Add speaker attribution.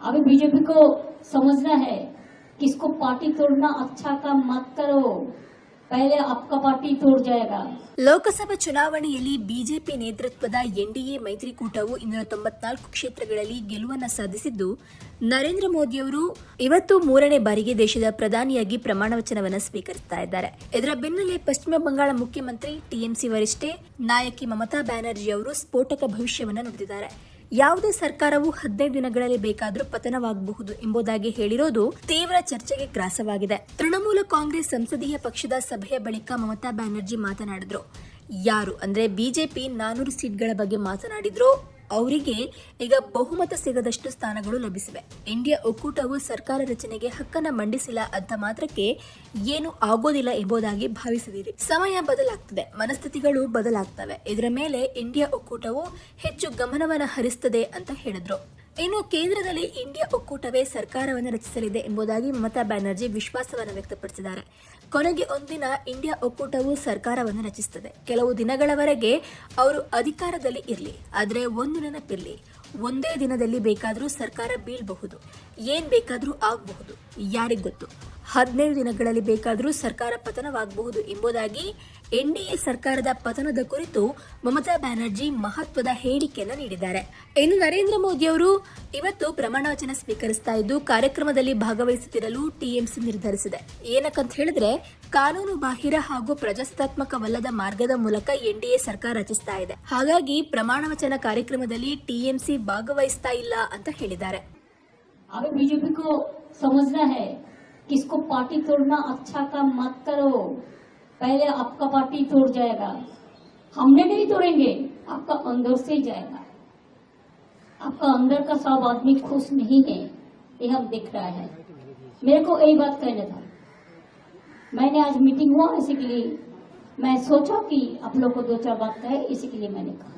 Speaker 1: अभी बीजेपी को समझना है कि इसको पार्टी तोड़ना अच्छा काम मत करो, पहले आपका पार्टी तोड़ जाएगा।
Speaker 2: ಲೋಕಸಭಾ ಚುನಾವಣೆಯಲ್ಲಿ ಬಿಜೆಪಿ ನೇತೃತ್ವದ ಎನ್ಡಿಎ ಮೈತ್ರಿಕೂಟವು 294 ಕ್ಷೇತ್ರಗಳಲ್ಲಿ ಗೆಲುವನ್ನು ಸಾಧಿಸಿದ್ದು, ನರೇಂದ್ರ ಮೋದಿಯವರು ಇವತ್ತು 3ನೇ ಬಾರಿಗೆ ದೇಶದ ಪ್ರಧಾನಿಯಾಗಿ ಪ್ರಮಾಣ ವಚನವನ್ನು ಸ್ವೀಕರಿಸುತ್ತಾ ಇದ್ದಾರೆ. ಇದರ ಬೆನ್ನಲ್ಲೇ ಪಶ್ಚಿಮ ಬಂಗಾಳ ಮುಖ್ಯಮಂತ್ರಿ ಟಿಎಂಸಿ ವರಿಷ್ಠೆ ನಾಯಕಿ ಮಮತಾ ಬ್ಯಾನರ್ಜಿ ಅವರು ಸ್ಫೋಟಕ ಭವಿಷ್ಯವನ್ನು ನುಡಿದಿದ್ದಾರೆ. ಯಾವುದೇ ಸರ್ಕಾರವು 15 ದಿನಗಳಲ್ಲಿ ಬೇಕಾದರೂ ಪತನವಾಗಬಹುದು ಎಂಬುದಾಗಿ ಹೇಳಿರೋದು ತೀವ್ರ ಚರ್ಚೆಗೆ ಗ್ರಾಸವಾಗಿದೆ. ತೃಣಮೂಲ ಕಾಂಗ್ರೆಸ್ ಸಂಸದೀಯ ಪಕ್ಷದ ಸಭೆಯ ಬಳಿಕ ಮಮತಾ ಬ್ಯಾನರ್ಜಿ ಮಾತನಾಡಿದ್ರು. ಯಾರು ಅಂದ್ರೆ ಬಿಜೆಪಿ 400 ಸೀಟ್ಗಳ ಬಗ್ಗೆ ಮಾತನಾಡಿದ್ರು, ಅವರಿಗೆ ಈಗ ಬಹುಮತ ಸಿಗದಷ್ಟು ಸ್ಥಾನಗಳು ಲಭಿಸಿವೆ. ಇಂಡಿಯಾ ಒಕ್ಕೂಟವು ಸರ್ಕಾರ ರಚನೆಗೆ ಹಕ್ಕನ್ನ ಮಂಡಿಸಿಲ್ಲ ಅಂತ ಮಾತ್ರಕ್ಕೆ ಏನು ಆಗೋದಿಲ್ಲ ಎಂಬುದಾಗಿ ಭಾವಿಸಿದಿರಿ. ಸಮಯ ಬದಲಾಗ್ತದೆ, ಮನಸ್ಥಿತಿಗಳು ಬದಲಾಗ್ತವೆ. ಇದರ ಮೇಲೆ ಇಂಡಿಯಾ ಒಕ್ಕೂಟವು ಹೆಚ್ಚು ಗಮನವನ್ನು ಹರಿಸುತ್ತದೆ ಅಂತ ಹೇಳಿದ್ರು. ಇನ್ನು ಕೇಂದ್ರದಲ್ಲಿ ಇಂಡಿಯಾ ಒಕ್ಕೂಟವೇ ಸರ್ಕಾರವನ್ನು ರಚಿಸಲಿದೆ ಎಂಬುದಾಗಿ ಮಮತಾ ಬ್ಯಾನರ್ಜಿ ವಿಶ್ವಾಸವನ್ನು ವ್ಯಕ್ತಪಡಿಸಿದ್ದಾರೆ. ಕೊನೆಗೆ ಒಂದಿನ ಇಂಡಿಯಾ ಒಕ್ಕೂಟವು ಸರ್ಕಾರವನ್ನು ರಚಿಸುತ್ತದೆ. ಕೆಲವು ದಿನಗಳವರೆಗೆ ಅವರು ಅಧಿಕಾರದಲ್ಲಿ ಇರಲಿ, ಆದರೆ ಒಂದು ನೆನಪಿರಲಿ, ಒಂದೇ ದಿನದಲ್ಲಿ ಬೇಕಾದರೂ ಸರ್ಕಾರ ಬೀಳಬಹುದು, ಏನ್ ಬೇಕಾದರೂ ಆಗಬಹುದು, ಯಾರಿಗ್ ಗೊತ್ತು. 15 ದಿನಗಳಲ್ಲಿ ಬೇಕಾದರೂ ಸರ್ಕಾರ ಪತನವಾಗಬಹುದು ಎಂಬುದಾಗಿ ಎನ್ಡಿಎ ಸರ್ಕಾರದ ಪತನದ ಕುರಿತು ಮಮತಾ ಬ್ಯಾನರ್ಜಿ ಮಹತ್ವದ ಹೇಳಿಕೆಯನ್ನು ನೀಡಿದ್ದಾರೆ. ಇನ್ನು ನರೇಂದ್ರ ಮೋದಿ ಅವರು ಇವತ್ತು ಪ್ರಮಾಣ ವಚನ ಸ್ವೀಕರಿಸ್ತಾ ಇದ್ದು, ಕಾರ್ಯಕ್ರಮದಲ್ಲಿ ಭಾಗವಹಿಸುತ್ತಿರಲು ಟಿಎಂಸಿ ನಿರ್ಧರಿಸಿದೆ. ಏನಕ್ಕಂತ ಹೇಳಿದ್ರೆ, ಕಾನೂನು ಬಾಹಿರ ಹಾಗೂ ಪ್ರಜಾಸತ್ತಾತ್ಮಕವಲ್ಲದ ಮಾರ್ಗದ ಮೂಲಕ ಎನ್ಡಿಎ ಸರ್ಕಾರ ರಚಿಸ್ತಾ ಇದೆ. ಹಾಗಾಗಿ ಪ್ರಮಾಣ ವಚನ ಕಾರ್ಯಕ್ರಮದಲ್ಲಿ ಟಿಎಂಸಿ ಭಾಗವಹಿಸ್ತಾ ಇಲ್ಲ ಅಂತ ಹೇಳಿದ್ದಾರೆ.
Speaker 1: बीजेपी को समझना है कि इसको पार्टी तोड़ना अच्छा काम मत करो, पहले आपका पार्टी तोड़ जाएगा। हमने नहीं तोड़ेंगे, आपका अंदर से ही जाएगा। आपका अंदर का सब आदमी खुश नहीं है, ये हम दिख रहा है। मेरे को यही बात कहना था। मैंने आज मीटिंग हुआ, इसी के लिए मैं सोचा कि आप लोग को 2-4 बात कहे, इसी के लिए मैंने कहा।